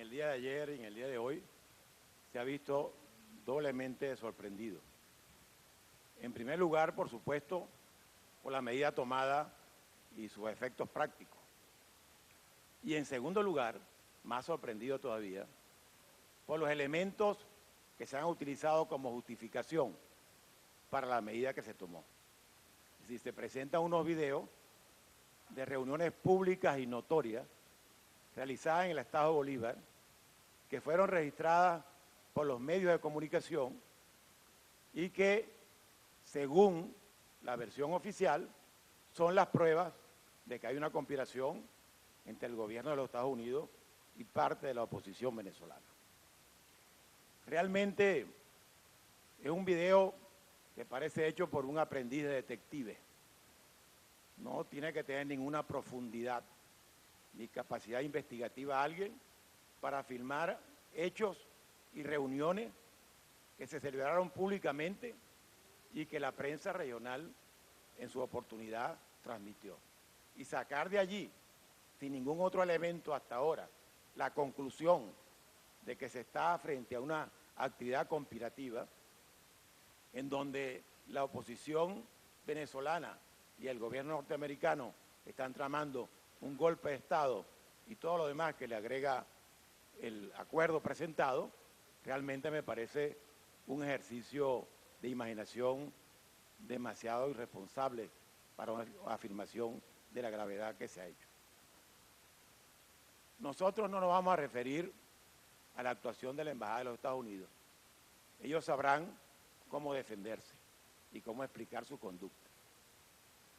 el día de ayer y en el día de hoy se ha visto doblemente sorprendido. En primer lugar, por supuesto, por la medida tomada y sus efectos prácticos. Y en segundo lugar, más sorprendido todavía, por los elementos que se han utilizado como justificación para la medida que se tomó. Es decir, se presentan unos videos de reuniones públicas y notorias realizadas en el Estado Bolívar, que fueron registradas por los medios de comunicación y que, según la versión oficial, son las pruebas de que hay una conspiración entre el gobierno de los Estados Unidos y parte de la oposición venezolana. Realmente es un video que parece hecho por un aprendiz de detective. No tiene que tener ninguna profundidad ni capacidad investigativa alguien para filmar hechos y reuniones que se celebraron públicamente y que la prensa regional en su oportunidad transmitió. Y sacar de allí, sin ningún otro elemento hasta ahora, la conclusión de que se está frente a una actividad conspirativa en donde la oposición venezolana y el gobierno norteamericano están tramando un golpe de Estado y todo lo demás que le agrega el acuerdo presentado, realmente me parece un ejercicio de imaginación demasiado irresponsable para una afirmación de la gravedad que se ha hecho. Nosotros no nos vamos a referir a la actuación de la Embajada de los Estados Unidos. Ellos sabrán cómo defenderse y cómo explicar su conducta.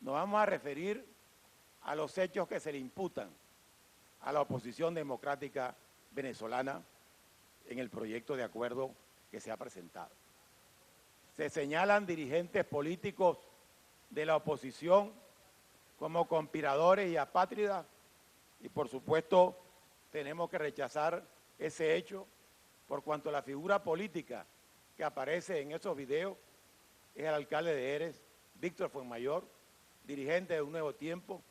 Nos vamos a referir a los hechos que se le imputan a la oposición democrática venezolana en el proyecto de acuerdo que se ha presentado. Se señalan dirigentes políticos de la oposición como conspiradores y apátridas y por supuesto tenemos que rechazar ese hecho por cuanto la figura política que aparece en esos videos es el alcalde de Heres, Víctor Fuenmayor, dirigente de Un Nuevo Tiempo,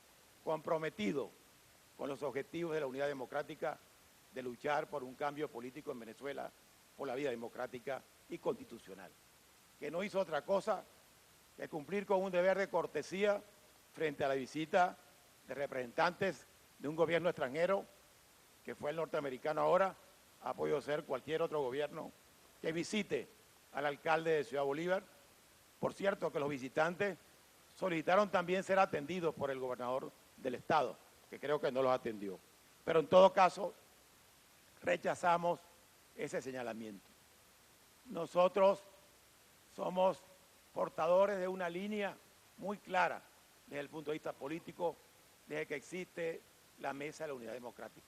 comprometido con los objetivos de la unidad democrática de luchar por un cambio político en Venezuela, por la vía democrática y constitucional, que no hizo otra cosa que cumplir con un deber de cortesía frente a la visita de representantes de un gobierno extranjero, que fue el norteamericano ahora, ha podido ser cualquier otro gobierno que visite al alcalde de Ciudad Bolívar. Por cierto que los visitantes solicitaron también ser atendidos por el gobernador del estado, que creo que no los atendió. Pero en todo caso, rechazamos ese señalamiento. Nosotros somos portadores de una línea muy clara desde el punto de vista político, desde que existe la Mesa de la Unidad Democrática.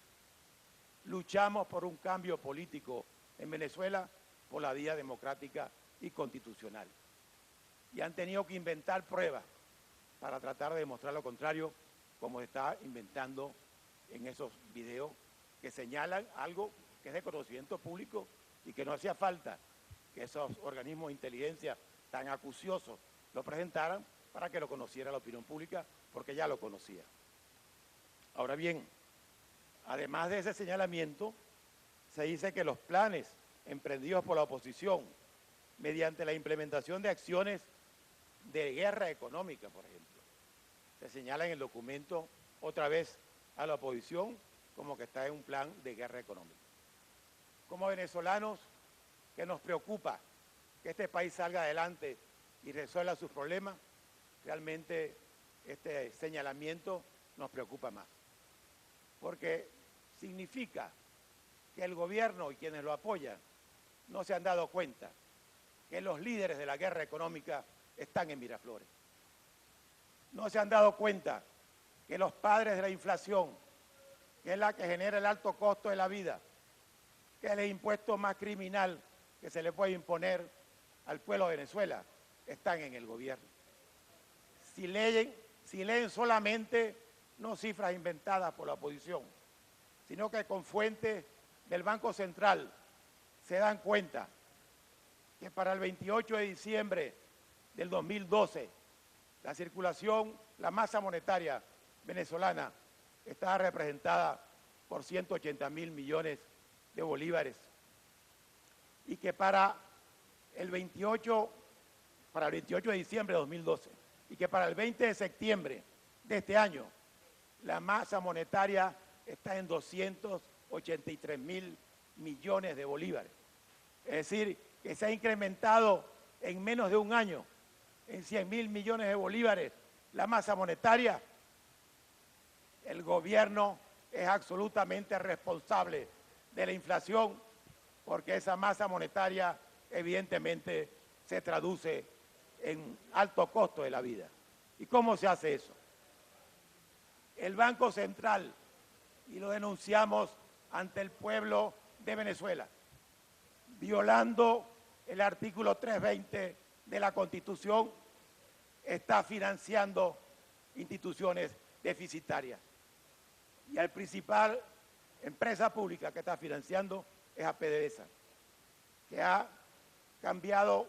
Luchamos por un cambio político en Venezuela por la vía democrática y constitucional. Y han tenido que inventar pruebas para tratar de demostrar lo contrario, como se está inventando en esos videos que señalan algo que es de conocimiento público y que no hacía falta que esos organismos de inteligencia tan acuciosos lo presentaran para que lo conociera la opinión pública, porque ya lo conocía. Ahora bien, además de ese señalamiento, se dice que los planes emprendidos por la oposición mediante la implementación de acciones de guerra económica, por ejemplo, se señala en el documento otra vez a la oposición como que está en un plan de guerra económica. Como venezolanos, que nos preocupa que este país salga adelante y resuelva sus problemas, realmente este señalamiento nos preocupa más, porque significa que el gobierno y quienes lo apoyan no se han dado cuenta que los líderes de la guerra económica están en Miraflores. No se han dado cuenta que los padres de la inflación, que es la que genera el alto costo de la vida, que es el impuesto más criminal que se le puede imponer al pueblo de Venezuela, están en el gobierno. Si leen solamente no cifras inventadas por la oposición, sino que con fuentes del Banco Central se dan cuenta que para el 28 de diciembre del 2012, la circulación, la masa monetaria venezolana estaba representada por 180.000 millones de bolívares y que para el 28 de diciembre de 2012 y que para el 20 de septiembre de este año la masa monetaria está en 283.000 millones de bolívares. Es decir, que se ha incrementado en menos de un año en 100.000 millones de bolívares la masa monetaria. El gobierno es absolutamente responsable de la inflación porque esa masa monetaria evidentemente se traduce en alto costo de la vida. ¿Y cómo se hace eso? El Banco Central, y lo denunciamos ante el pueblo de Venezuela, violando el artículo 320 de la Constitución, está financiando instituciones deficitarias. Y la principal empresa pública que está financiando es a PDVSA, que ha cambiado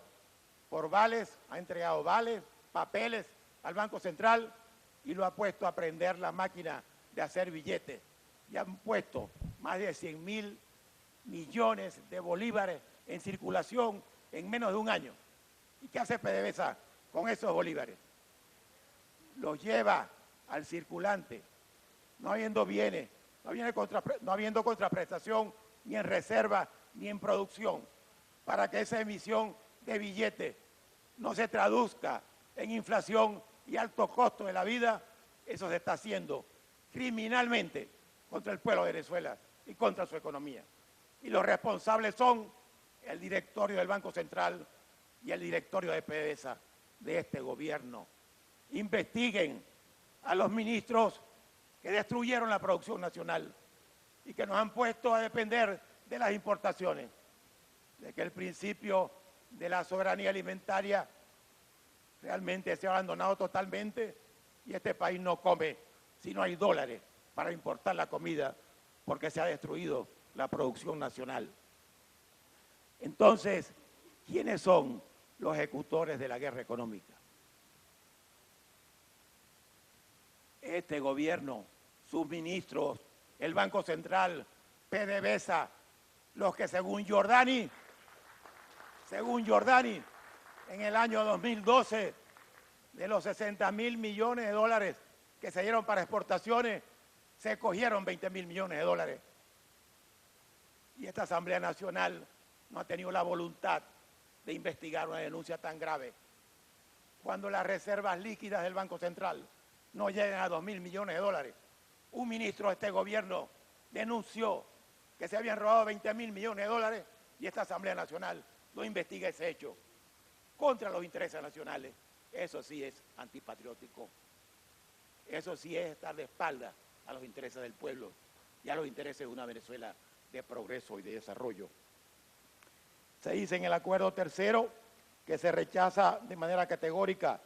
por vales, ha entregado vales, papeles al Banco Central y lo ha puesto a prender la máquina de hacer billetes. Y han puesto más de 100.000 millones de bolívares en circulación en menos de un año. ¿Y qué hace PDVSA con esos bolívares? Los lleva al circulante, no habiendo bienes, no habiendo contraprestación ni en reserva ni en producción, para que esa emisión de billetes no se traduzca en inflación y alto costo de la vida. Eso se está haciendo criminalmente contra el pueblo de Venezuela y contra su economía. Y los responsables son el directorio del Banco Central y el directorio de PDVSA de este gobierno. Investiguen a los ministros que destruyeron la producción nacional y que nos han puesto a depender de las importaciones, de que el principio de la soberanía alimentaria realmente se ha abandonado totalmente y este país no come si no hay dólares para importar la comida porque se ha destruido la producción nacional. Entonces, ¿quiénes son los ejecutores de la guerra económica? Este gobierno, sus ministros, el Banco Central, PDVSA, los que según Giordani, en el año 2012, de los 60.000 millones de dólares que se dieron para exportaciones, se cogieron 20.000 millones de dólares. Y esta Asamblea Nacional no ha tenido la voluntad de investigar una denuncia tan grave. Cuando las reservas líquidas del Banco Central no llegan a 2.000 millones de dólares, un ministro de este gobierno denunció que se habían robado 20.000 millones de dólares y esta Asamblea Nacional no investiga ese hecho contra los intereses nacionales. Eso sí es antipatriótico. Eso sí es estar de espalda a los intereses del pueblo y a los intereses de una Venezuela de progreso y de desarrollo. Se dice en el acuerdo tercero que se rechaza de manera categórica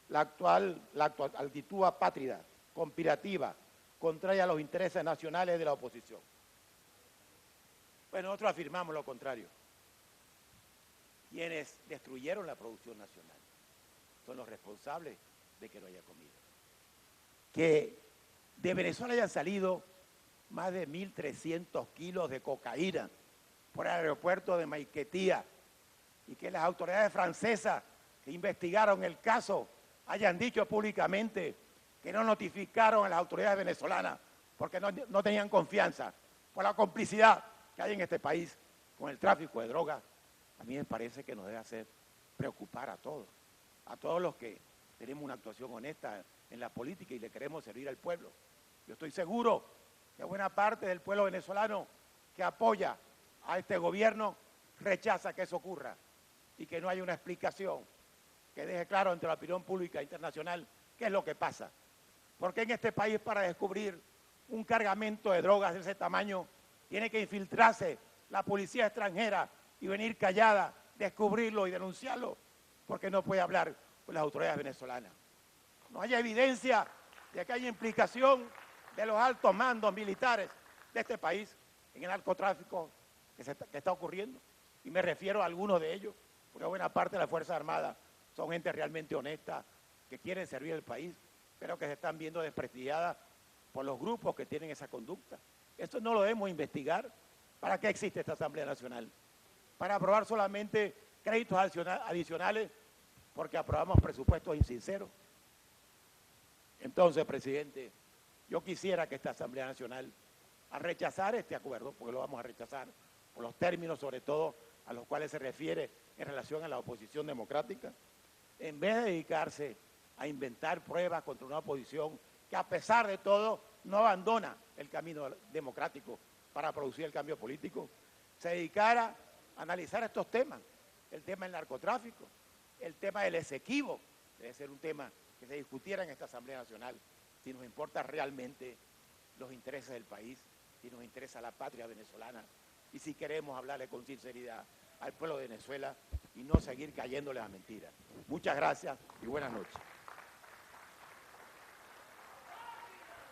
la actual actitud apátrida, conspirativa, contraria a los intereses nacionales de la oposición. Pues nosotros afirmamos lo contrario. Quienes destruyeron la producción nacional son los responsables de que no haya comida. Que de Venezuela hayan salido más de 1.300 kilos de cocaína por el aeropuerto de Maiquetía y que las autoridades francesas que investigaron el caso hayan dicho públicamente que no notificaron a las autoridades venezolanas porque no tenían confianza por la complicidad que hay en este país con el tráfico de drogas. A mí me parece que nos debe hacer preocupar a todos los que tenemos una actuación honesta en la política y le queremos servir al pueblo. Yo estoy seguro que buena parte del pueblo venezolano que apoya a este gobierno rechaza que eso ocurra y que no haya una explicación que deje claro ante la opinión pública internacional qué es lo que pasa. Porque en este país, para descubrir un cargamento de drogas de ese tamaño, tiene que infiltrarse la policía extranjera y venir callada, descubrirlo y denunciarlo, porque no puede hablar con las autoridades venezolanas. No hay evidencia de que haya implicación de los altos mandos militares de este país en el narcotráfico que está ocurriendo. Y me refiero a algunos de ellos, porque buena parte de las Fuerzas Armadas son gente realmente honesta, que quieren servir al país, pero que se están viendo desprestigiadas por los grupos que tienen esa conducta. Esto no lo debemos investigar ¿Para qué existe esta Asamblea Nacional? Para aprobar solamente créditos adicionales porque aprobamos presupuestos insinceros. Entonces, presidente, yo quisiera que esta Asamblea Nacional, al rechazar este acuerdo, porque lo vamos a rechazar, por los términos sobre todo a los cuales se refiere en relación a la oposición democrática, en vez de dedicarse a inventar pruebas contra una oposición que a pesar de todo no abandona el camino democrático para producir el cambio político, se dedicara a analizar estos temas, el tema del narcotráfico, el tema del Esequibo, debe ser un tema que se discutiera en esta Asamblea Nacional, si nos importa realmente los intereses del país, si nos interesa la patria venezolana y si queremos hablarle con sinceridad al pueblo de Venezuela y no seguir cayéndole a mentiras. Muchas gracias y buenas noches.